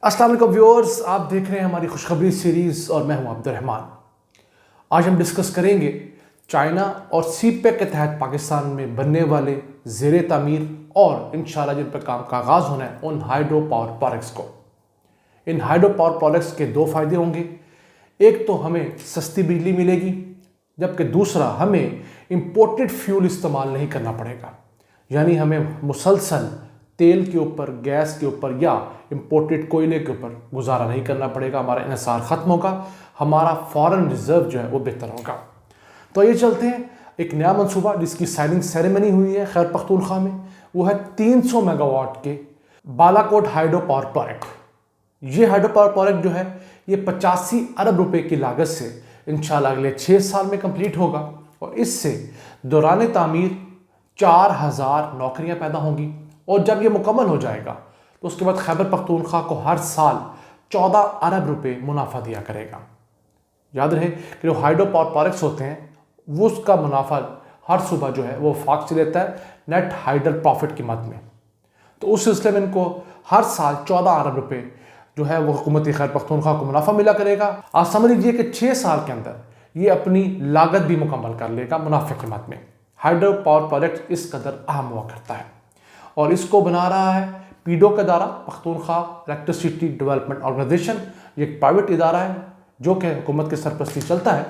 अस्सलाम वालेकुम व्यूअर्स, आप देख रहे हैं हमारी खुशखबरी सीरीज़ और मैं हूं अब्दुर्रहमान। आज हम डिस्कस करेंगे चाइना और सीपेक के तहत पाकिस्तान में बनने वाले ज़ेरे तामीर और इंशाल्लाह जिन पर काम का आगाज़ होना है उन हाइड्रो पावर प्रोजेक्ट्स को। इन हाइड्रो पावर प्रोजेक्ट्स के दो फायदे होंगे। एक तो हमें सस्ती बिजली मिलेगी, जबकि दूसरा हमें इम्पोर्टेड फ्यूल इस्तेमाल नहीं करना पड़ेगा। यानी हमें मुसलसल तेल के ऊपर, गैस के ऊपर या इम्पोर्टेड कोयले के ऊपर गुजारा नहीं करना पड़ेगा। हमारा इन्हिसार ख़त्म होगा, हमारा फॉरेन रिजर्व जो है वो बेहतर होगा। तो ये चलते हैं एक नया मंसूबा जिसकी साइनिंग सेरेमनी हुई है खैबर पख्तूनख्वा में। वो है 300 मेगावाट के बालाकोट हाइड्रो पावर प्रोजेक्ट। ये हाइड्रो पावर प्रोजेक्ट जो है ये 85 अरब रुपए की लागत से इंशाल्लाह अगले 6 साल में कंप्लीट होगा और इससे दौरान तामीर 4000 नौकरियां पैदा होंगी। और जब ये मुकम्मल हो जाएगा तो उसके बाद खैबर पख्तूनख्वा को हर साल 14 अरब रुपए मुनाफा दिया करेगा। याद रहे कि जो हाइड्रो पावर प्रोजेक्ट्स होते हैं वो उसका मुनाफा हर सुबह जो है वो फाक से लेता है नेट हाइडल प्रॉफिट की मद में। तो उस सिलसिले में इनको हर साल 14 अरब रुपए जो है वो हुकूमत खैबर पख्तूनख्वा को मुनाफा मिला करेगा। आप समझ लीजिए कि 6 साल के अंदर ये अपनी लागत भी मुकम्मल कर लेगा मुनाफे की मद में। हाइड्रो पावर प्रोजेक्ट इस कदर अहम हुआ करता है और इसको बना रहा है पीडो का इदारा, पख्तूनख्वा इलेक्ट्रिसिटी डेवलपमेंट ऑर्गेनाइजेशन। ये एक प्राइवेट इदारा है जो कि हुकूमत के सरपरस्ती चलता है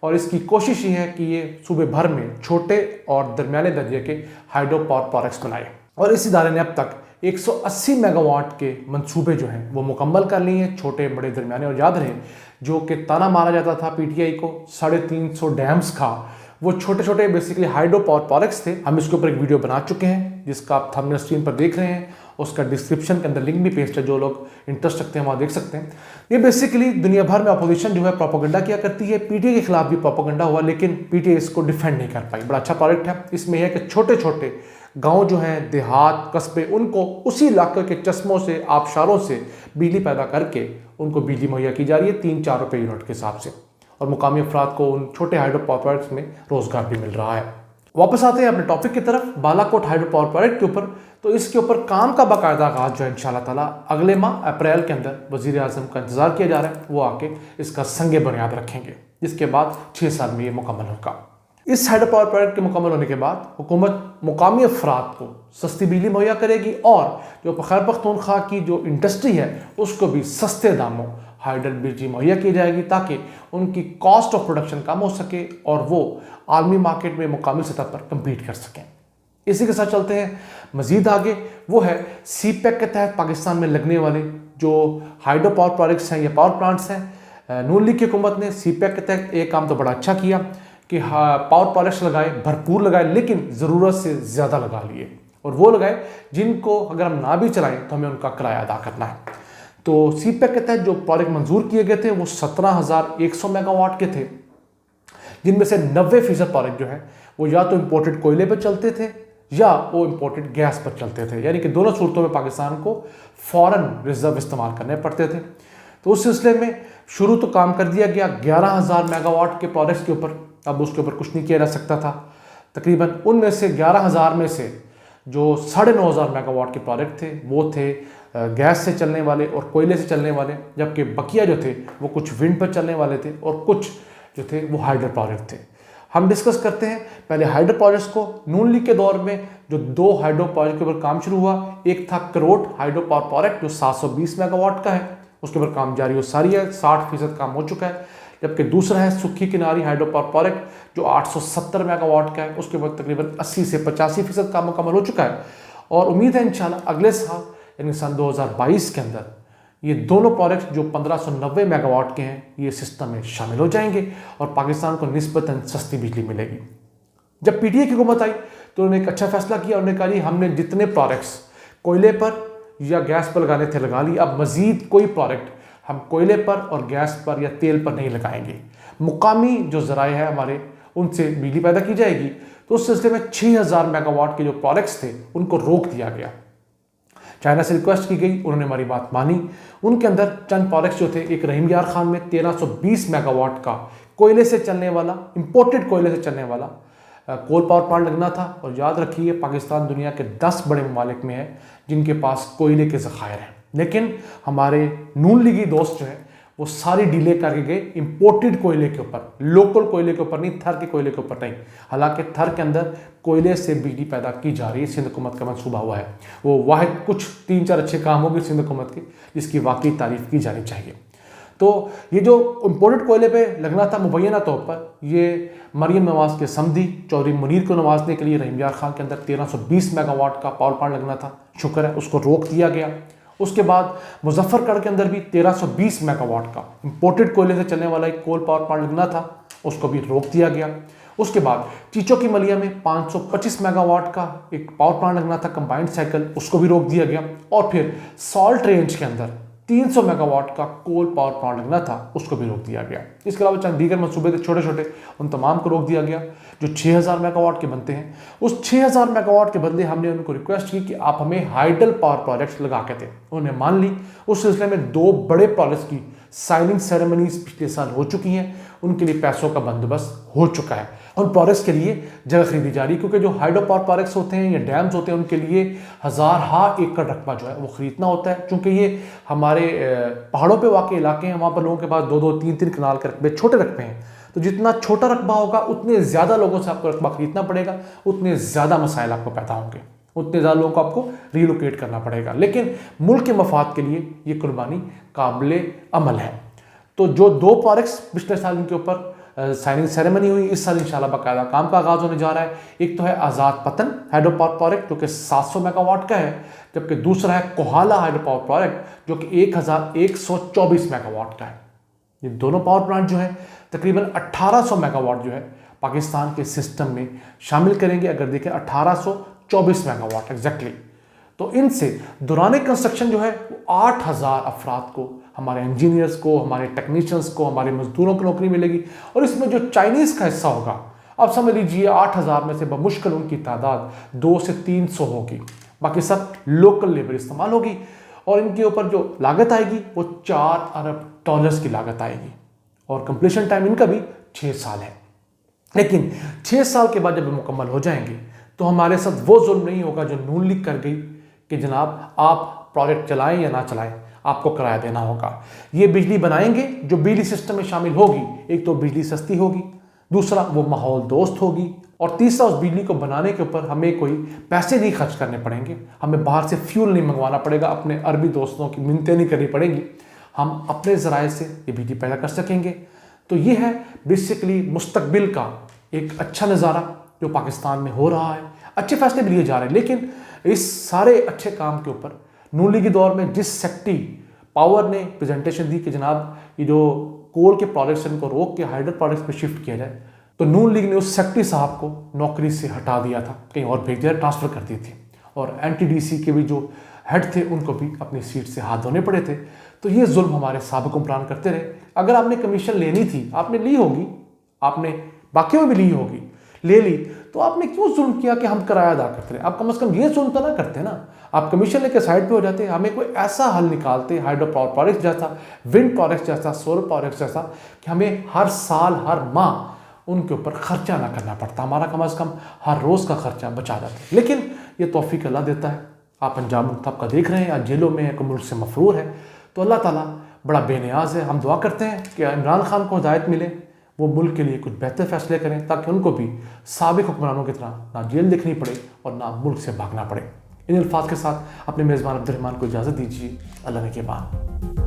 और इसकी कोशिश ये है कि ये सूबे भर में छोटे और दरमियाने दर्जे के हाइड्रो पावर प्रोजेक्ट्स बनाए। और इस इदारे ने अब तक 180 मेगावाट के मंसूबे जो हैं वो मुकम्मल कर लिए हैं, छोटे बड़े दरमियाने। और याद रहे जो कि ताना मारा जाता था पीटीआई को 350 डैम्स का, वो छोटे छोटे बेसिकली हाइड्रो पावर प्रोजेक्ट्स थे। हम इसके ऊपर एक वीडियो बना चुके हैं जिसका आप थंबनेल स्क्रीन पर देख रहे हैं, उसका डिस्क्रिप्शन के अंदर लिंक भी पेस्ट है, जो लोग इंटरेस्ट रखते हैं वहाँ देख सकते हैं। ये बेसिकली दुनिया भर में अपोजिशन जो है प्रोपेगेंडा किया करती है। पीटीआई के खिलाफ भी प्रोपेगेंडा हुआ लेकिन पीटीआई इसको डिफेंड नहीं कर पाई। बड़ा अच्छा प्रोजेक्ट है। इसमें यह है कि छोटे छोटे गाँव जो हैं, देहात, कस्बे, उनको उसी इलाके के चश्मों से, आबशारों से बिजली पैदा करके उनको बिजली मुहैया की जा रही है 3-4 रुपये यूनिट के हिसाब से। और मुकामी अफराद को उन छोटे हाइड्रो पावर प्रोजेक्ट्स में रोजगार भी मिल रहा है। वापस आते हैं अपने टॉपिक की तरफ, बालाकोट हाइड्रो पावर प्रोजेक्ट के ऊपर। तो इसके ऊपर काम का बाकायदा आगाज जो है इंशाल्लाह ताला अगले माह अप्रैल के अंदर वजीर आजम का इंतजार किया जा रहा है, वो आके इसका संगे बुनियाद रखेंगे, जिसके बाद 6 साल में ये मुकम्मल होगा। इस हाइड्रो पावर प्रोजेक्ट के मुकम्मल होने के बाद हुकूमत मुकामी अफराद को सस्ती बिजली मुहैया करेगी और जो खैबर पख्तूनख्वा की जो इंडस्ट्री है उसको भी सस्ते दामों हाइडल बिजली मुहैया की जाएगी ताकि उनकी कॉस्ट ऑफ प्रोडक्शन कम हो सके और वो आलमी मार्केट में मुकामी सतह पर कम्पीट कर सकें। इसी के साथ चलते हैं मजीद आगे, वो है सीपेक के तहत पाकिस्तान में लगने वाले जो हाइड्रो पावर प्रोजेक्ट्स हैं या पावर प्लांट्स हैं। नून लीग की हुकूमत ने सीपेक के तहत एक काम तो बड़ा अच्छा किया कि पावर प्रोजेक्ट्स लगाए, भरपूर लगाए, लेकिन ज़रूरत से ज़्यादा लगा लिए और वो लगाए जिनको अगर हम ना भी चलाएं तो हमें उनका किराया अदा करना है। तो सीपेक के तहत जो प्रोजेक्ट मंजूर किए गए थे वो 17,100 मेगावाट के थे, जिनमें से 90% प्रोजेक्ट जो है वो या तो इम्पोर्टेड कोयले पर चलते थे या वो इम्पोर्टेड गैस पर चलते थे। यानी कि दोनों सूरतों में पाकिस्तान को फॉरेन रिजर्व इस्तेमाल करने पड़ते थे। तो उस सिलसिले में शुरू तो काम कर दिया गया 11,000 मेगावाट के प्रोजेक्ट्स के ऊपर। अब उसके ऊपर कुछ नहीं किया जा सकता था। तकरीबन उनमें से 11,000 में से जो 9,500 मेगावाट के प्रोजेक्ट थे वो थे गैस से चलने वाले और कोयले से चलने वाले, जबकि बकिया जो थे वो कुछ विंड पर चलने वाले थे और कुछ जो थे वो हाइड्रो प्रोजेक्ट थे। हम डिस्कस करते हैं पहले हाइड्रो प्रोजेक्ट्स को। नून लीग के दौर में जो 2 हाइड्रो प्रोजेक्ट के ऊपर काम शुरू हुआ, एक था करोट हाइड्रो पावर प्रोजेक्ट जो 720 मेगावाट का है, उसके ऊपर काम जारी हो सारी है, 60% काम हो चुका है। जबकि दूसरा है सुखी किनारी हाइड्रो पावर प्रोजेक्ट जो 870 मेगावाट का है, उसके ऊपर तकरीबन 80 से 85% काम मुकम्मल हो चुका है। और उम्मीद है इंशाल्लाह अगले साल यानी सन 2022 के अंदर ये दोनों प्रोजेक्ट जो 1590 मेगावाट के हैं ये सिस्टम में शामिल हो जाएंगे और पाकिस्तान को निस्बतन सस्ती बिजली मिलेगी। जब पीटीआई की हुकूमत आई तो उन्होंने एक अच्छा फैसला किया। उन्होंने कहा हमने जितने प्रोजेक्ट्स कोयले पर या गैस पर लगाने थे लगा लिए, अब मजीद कोई प्रोजेक्ट हम कोयले पर और गैस पर या तेल पर नहीं लगाएंगे। मुकामी जो ज़राए हैं हमारे उनसे बिजली पैदा की जाएगी। तो उस सिलसिले में 6,000 मेगावाट के जो प्रोजेक्ट्स थे उनको रोक दिया गया। चाइना से रिक्वेस्ट की गई, उन्होंने हमारी बात मानी। उनके अंदर चंद प्रोजेक्ट्स जो थे, एक रहीम यार खान में 1320 मेगावाट का कोयले से चलने वाला, इंपोर्टेड कोयले से चलने वाला कोल पावर प्लांट लगना था। और याद रखिए पाकिस्तान दुनिया के 10 बड़े ममालिक में है जिनके पास कोयले के ज़खायर हैं। लेकिन हमारे नून लीगी दोस्त जो है वो सारी डिले करके गए इंपोर्टेड कोयले के ऊपर, लोकल कोयले के ऊपर नहीं, थर के कोयले के ऊपर नहीं। हालांकि थर के अंदर कोयले से बिजली पैदा की जा रही है, सिंध हुकूमत का मंसूबा हुआ है। वो वाहिद कुछ 3-4 अच्छे काम होंगे सिंध हुकूमत के जिसकी वाकई तारीफ की जानी चाहिए। तो ये जो इम्पोर्टेड कोयले पे लगना था मुबैना तौर पर, ये मरियम नवाज के समधी चौधरी मुनीर को नवाजने के लिए रहीम यार खान के अंदर 1320 मेगावाट का पावर प्लांट लगना था, शुक्र है उसको रोक दिया गया। उसके बाद मुजफ्फरगढ़ के अंदर भी 1320 मेगावाट का इंपोर्टेड कोयले से चलने वाला एक कोल पावर प्लांट लगना था, उसको भी रोक दिया गया। उसके बाद चीचो की मलिया में 525 मेगावाट का एक पावर प्लांट लगना था कंबाइंड साइकिल, उसको भी रोक दिया गया। और फिर सॉल्ट रेंज के अंदर 300 मेगावाट का कोल पावर प्लांट लगना था, उसको भी रोक दिया गया। इसके अलावा चंद दीगर मंसूबे थे छोटे छोटे, उन तमाम को रोक दिया गया। जो 6000 मेगावाट के बनते हैं, उस 6000 मेगावाट के बदले हमने उनको रिक्वेस्ट की कि आप हमें हाइडल पावर प्रोजेक्ट्स लगा के दें, उन्होंने मान ली। उस सिलसिले में 2 बड़े प्रोजेक्ट्स की साइनिंग सेरेमनीज पिछले साल हो चुकी हैं, उनके लिए पैसों का बंदोबस्त हो चुका है। उन प्रोजेक्ट्स के लिए जगह खरीदी जा रही है, क्योंकि जो हाइड्रो पावर प्रोजेक्ट्स होते हैं या डैम्स होते हैं उनके लिए हज़ार एकड़ रकबा जो है वो खरीदना होता है, क्योंकि ये हमारे पहाड़ों पे वाक़ई इलाके हैं, वहाँ पर लोगों के पास 2-2, 3-3 कनाल के रकबे, छोटे रकबे हैं। तो जितना छोटा रकबा होगा उतने ज़्यादा लोगों से आपको रकबा खरीदना पड़ेगा, उतने ज़्यादा मसाइल आपको पैदा होंगे, उतने ज़्यादा लोगों को आपको रिलोकेट करना पड़ेगा। लेकिन मुल्क के मफाद के लिए ये कुर्बानी काबिल अमल है। तो जो 2 प्रोजेक्ट्स पिछले साल इनके ऊपर साइनिंग सेरेमनी हुई, इस साल इंशाल्लाह बाकायदा काम का आगाज़ होने जा रहा है। एक तो है आज़ाद पतन हाइड्रो पावर प्रोजेक्ट जो कि 700 मेगावाट का है, जबकि दूसरा है कोहाला हाइड्रो पावर प्रोजेक्ट जो कि 1124 मेगावाट का है। ये दोनों पावर प्लांट जो है तकरीबन 1800 मेगावाट जो है पाकिस्तान के सिस्टम में शामिल करेंगे। अगर देखें 1824 मेगावाट एग्जैक्टली, तो इनसे दौरान कंस्ट्रक्शन जो है वो 8000 अफराद को, हमारे इंजीनियर्स को, हमारे टेक्नीशियंस को, हमारे मजदूरों को नौकरी मिलेगी। और इसमें जो चाइनीज़ का हिस्सा होगा, अब समझ लीजिए 8000 में से बमुश्किल उनकी तादाद 200 से 300 होगी, बाकी सब लोकल लेबर इस्तेमाल होगी। और इनके ऊपर जो लागत आएगी वो $4 अरब की लागत आएगी। और कंप्लीशन टाइम इनका भी 6 साल है। लेकिन 6 साल के बाद जब मुकम्मल हो जाएंगे तो हमारे साथ वो जुल्म नहीं होगा जो नून लीग कर गई कि जनाब आप प्रोजेक्ट चलाएं या ना चलाएं, आपको किराया देना होगा। ये बिजली बनाएंगे जो बिजली सिस्टम में शामिल होगी, एक तो बिजली सस्ती होगी, दूसरा वो माहौल दोस्त होगी, और तीसरा उस बिजली को बनाने के ऊपर हमें कोई पैसे नहीं खर्च करने पड़ेंगे, हमें बाहर से फ्यूल नहीं मंगवाना पड़ेगा, अपने अरबी दोस्तों की मिन्नतें नहीं करनी पड़ेंगी, हम अपने ज़राए से ये बिजली पैदा कर सकेंगे। तो ये है बेसिकली मुस्तकबिल का एक अच्छा नज़ारा जो पाकिस्तान में हो रहा है। अच्छे फैसले भी लिए जा रहे हैं, लेकिन इस सारे अच्छे काम के ऊपर नून लीगी दौर में जिस सेक्टी पावर ने प्रेजेंटेशन दी कि जनाब ये जो कोल के प्रोडक्शन को रोक के हाइड्रो प्रोडक्ट्स पे शिफ्ट किया जाए, तो नून लीग ने उस सेक्रेटरी साहब को नौकरी से हटा दिया था, कहीं और भेज दिया, ट्रांसफ़र कर दी थी। और NTDC के भी जो हेड थे उनको भी अपनी सीट से हाथ धोने पड़े थे। तो ये जुल्म हमारे साबिक हुक्मरान करते रहे। अगर आपने कमीशन लेनी थी, आपने ली होगी, आपने बाकियों में भी ली होगी, ले ली, तो आपने क्यों जुल्म किया कि हम किराया अदा करते रहे? आप कम से कम ये जुल्म तो ना करते ना, आप कमीशन लेकर साइड पे हो जाते, हमें कोई ऐसा हल निकालते हाइड्रो पावर प्रोजेक्ट जैसा, विंड प्रोजेक्ट जैसा, सोलर प्रोजेक्ट जैसा, कि हमें हर साल हर माह उनके ऊपर खर्चा ना करना पड़ता, हमारा कम से कम हर रोज़ का खर्चा बचा जाता है। लेकिन ये तौफीक अल्लाह देता है। आप अंजाम मुंतखब का देख रहे हैं, या जेलों में है, मुल्क से मफरूर है, तो अल्लाह ताला बड़ा बेनियाज है। हम दुआ करते हैं कि इमरान खान को हिदायत मिले, वो मुल्क के लिए कुछ बेहतर फैसले करें, ताकि उनको भी साबिक हुक्मरानों की तरह ना जेल देखनी पड़े और ना मुल्क से भागना पड़े। इन अल्फाज के साथ अपने मेज़बान अब्दुर्रहमान को इजाज़त दीजिए। अल्लाह ने के बाद।